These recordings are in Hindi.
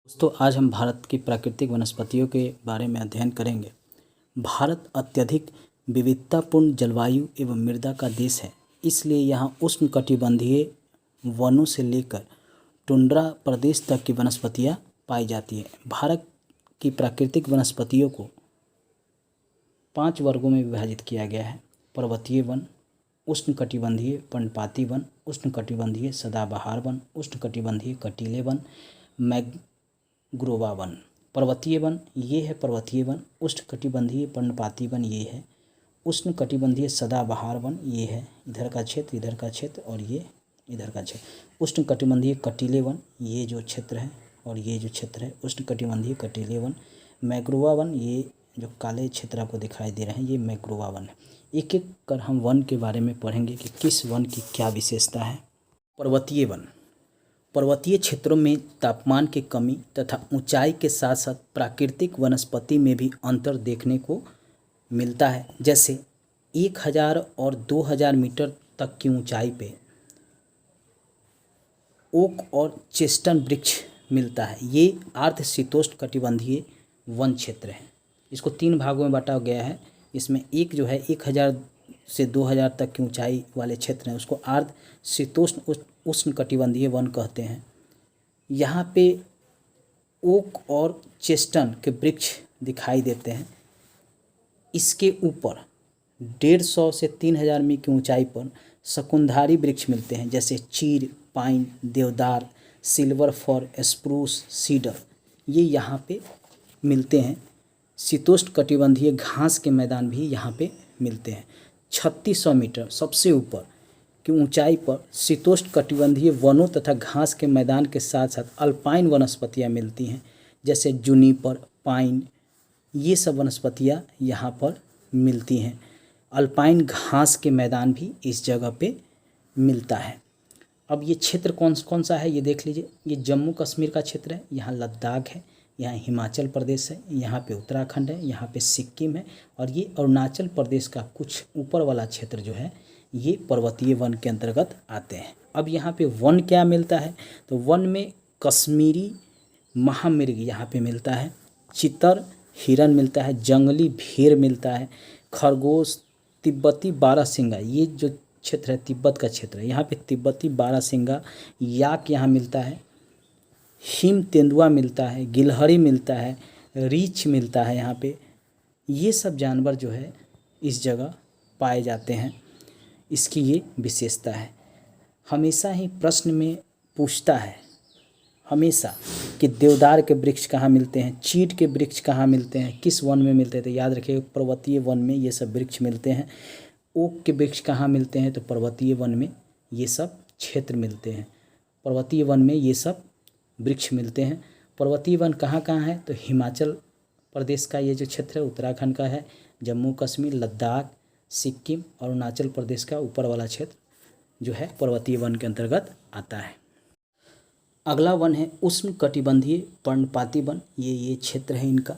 दोस्तों आज हम भारत की प्राकृतिक वनस्पतियों के बारे में अध्ययन करेंगे। भारत अत्यधिक विविधतापूर्ण जलवायु एवं मृदा का देश है, इसलिए यहाँ उष्णकटिबंधीय वनों से लेकर टुंड्रा प्रदेश तक की वनस्पतियाँ पाई जाती हैं। भारत की प्राकृतिक वनस्पतियों को 5 वर्गों में विभाजित किया गया है। पर्वतीय वन, उष्णकटिबंधीय पर्णपाती वन, उष्णकटिबंधीय सदाबहार वन, उष्णकटिबंधीय कटीले वन, मैंग्रोवा वन। पर्वतीय वन ये है पर्वतीय वन, उष्णकटिबंधीय पर्णपाती वन ये है, उष्णकटिबंधीय सदाबहार वन ये है, इधर का क्षेत्र और ये इधर का क्षेत्र। उष्णकटिबंधीय कटीले वन ये जो क्षेत्र है और ये जो क्षेत्र है उष्णकटिबंधीय कटीले वन। मैंग्रोवा वन ये जो काले क्षेत्र आपको दिखाई दे रहे हैं ये मैंग्रोवा वन है। एक एक कर हम वन के बारे में पढ़ेंगे कि किस वन की क्या विशेषता है। पर्वतीय वन, पर्वतीय क्षेत्रों में तापमान की कमी तथा ऊंचाई के साथ साथ प्राकृतिक वनस्पति में भी अंतर देखने को मिलता है। जैसे 1000 और 2000 मीटर तक की ऊंचाई पे ओक और चेस्टन वृक्ष मिलता है। ये अर्ध शीतोष्ण कटिबंधीय वन क्षेत्र है। इसको 3 भागों में बांटा गया है। इसमें एक जो है 1000 से 2000 तक की ऊंचाई वाले क्षेत्र हैं, उसको अर्ध शीतोष्ण उष्णकटिबंधीय वन कहते हैं। यहाँ पे ओक और चेस्टन के वृक्ष दिखाई देते हैं। इसके ऊपर 150 से 3000 मीटर की ऊंचाई पर शकुनधारी वृक्ष मिलते हैं, जैसे चीड़, पाइन, देवदार, सिल्वर फर, स्प्रूस, सीडर, ये यहाँ पे मिलते हैं। शीतोष्ण कटिबंधीय घास के मैदान भी यहाँ पे मिलते हैं। 3600 मीटर सबसे ऊपर की ऊंचाई पर शीतोष्ण कटिबंधीय वनों तथा घास के मैदान के साथ साथ अल्पाइन वनस्पतियाँ मिलती हैं, जैसे जूनिपर, पाइन, ये सब वनस्पतियाँ यहाँ पर मिलती हैं। अल्पाइन घास के मैदान भी इस जगह पे मिलता है। अब ये क्षेत्र कौन सा है ये देख लीजिए। ये जम्मू कश्मीर का क्षेत्र है, यहाँ लद्दाख है, यहाँ हिमाचल प्रदेश है, यहाँ पे उत्तराखंड है, यहाँ पे सिक्किम है और ये अरुणाचल प्रदेश का कुछ ऊपर वाला क्षेत्र जो है ये पर्वतीय वन के अंतर्गत आते हैं। अब यहाँ पे वन क्या मिलता है, तो वन में कश्मीरी महामृग यहाँ पे मिलता है, चितर हिरन मिलता है, जंगली भेड़ मिलता है, खरगोश, तिब्बती बारहसिंगा, ये जो क्षेत्र है तिब्बत का क्षेत्र है, यहाँ पे तिब्बती बारहसिंगा, याक यहाँ मिलता है, हिम तेंदुआ मिलता है, गिलहरी मिलता है, रीछ मिलता है। यहाँ पे ये सब जानवर जो है इस जगह पाए जाते हैं। इसकी ये विशेषता है। हमेशा ही प्रश्न में पूछता है हमेशा कि देवदार के वृक्ष कहाँ मिलते हैं, चीड़ के वृक्ष कहाँ मिलते हैं, किस वन में मिलते हैं, तो याद रखिए पर्वतीय वन में ये सब वृक्ष मिलते हैं। ओक के वृक्ष कहाँ मिलते हैं, तो पर्वतीय वन में ये सब क्षेत्र मिलते हैं, पर्वतीय वन में ये सब वृक्ष मिलते हैं। पर्वतीय वन कहाँ कहाँ है, तो हिमाचल प्रदेश का ये जो क्षेत्र है उत्तराखंड का है, जम्मू कश्मीर, लद्दाख, सिक्किम और अरुणाचल प्रदेश का ऊपर वाला क्षेत्र जो है पर्वतीय वन के अंतर्गत आता है। अगला वन है उष्णकटिबंधीय पर्णपाती वन। ये क्षेत्र है इनका।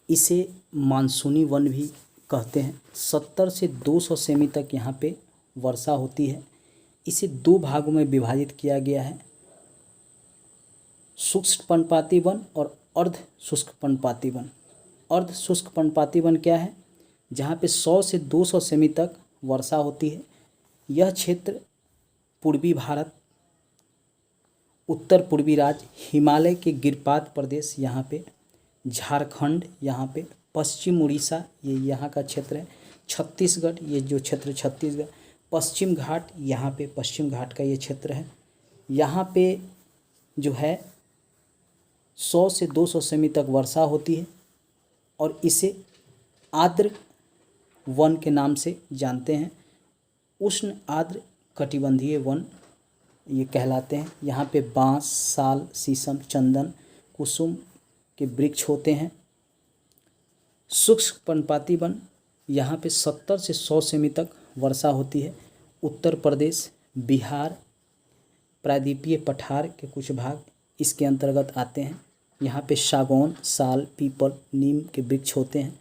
इसे मानसूनी वन भी कहते हैं। 70 से 200 सेमी तक यहाँ पे वर्षा होती है। इसे 2 भागों में विभाजित किया गया है, शुष्क पर्णपाती वन और अर्ध शुष्क पर्णपाती वन। अर्ध शुष्क पर्णपाती वन क्या है, जहाँ पे 100 से 200 सेमी तक वर्षा होती है। यह क्षेत्र पूर्वी भारत, उत्तर पूर्वी राज्य, हिमालय के गिरपात प्रदेश, यहाँ पे झारखंड, यहाँ पे पश्चिम उड़ीसा, ये यहाँ का क्षेत्र है, छत्तीसगढ़, ये जो क्षेत्र छत्तीसगढ़, पश्चिम घाट, यहाँ पे पश्चिम घाट का ये क्षेत्र है। यहाँ पे जो है 100 से 200 सेमी तक वर्षा होती है और इसे आर्द्र वन के नाम से जानते हैं। उष्ण आर्द्र कटिबंधीय वन ये कहलाते हैं। यहाँ पे बांस, साल, शीशम, चंदन, कुसुम के वृक्ष होते हैं। शुष्क पर्णपाती वन, यहाँ पे 70 से 100 सेमी तक वर्षा होती है। उत्तर प्रदेश, बिहार, प्रायद्वीपीय पठार के कुछ भाग इसके अंतर्गत आते हैं। यहाँ पे सागौन, साल, पीपल, नीम के वृक्ष होते हैं।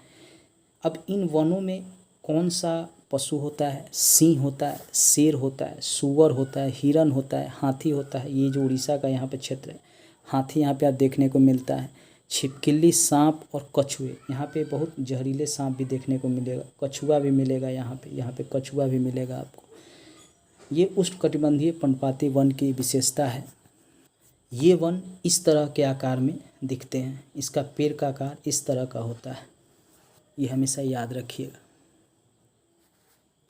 अब इन वनों में कौन सा पशु होता है, सिंह होता है, शेर होता है, सूअर होता है, हिरन होता है, हाथी होता है। ये जो उड़ीसा का यहाँ पे क्षेत्र है, हाथी यहाँ पे आप देखने को मिलता है। छिपकली, सांप और कछुए, यहाँ पे बहुत जहरीले सांप भी देखने को मिलेगा, कछुआ भी मिलेगा यहाँ पे कछुआ भी मिलेगा आपको। ये उष्णकटिबंधीय पर्णपाती वन की विशेषता है। ये वन इस तरह के आकार में दिखते हैं, इसका पेड़ का आकार इस तरह का होता है, ये हमेशा याद रखिएगा।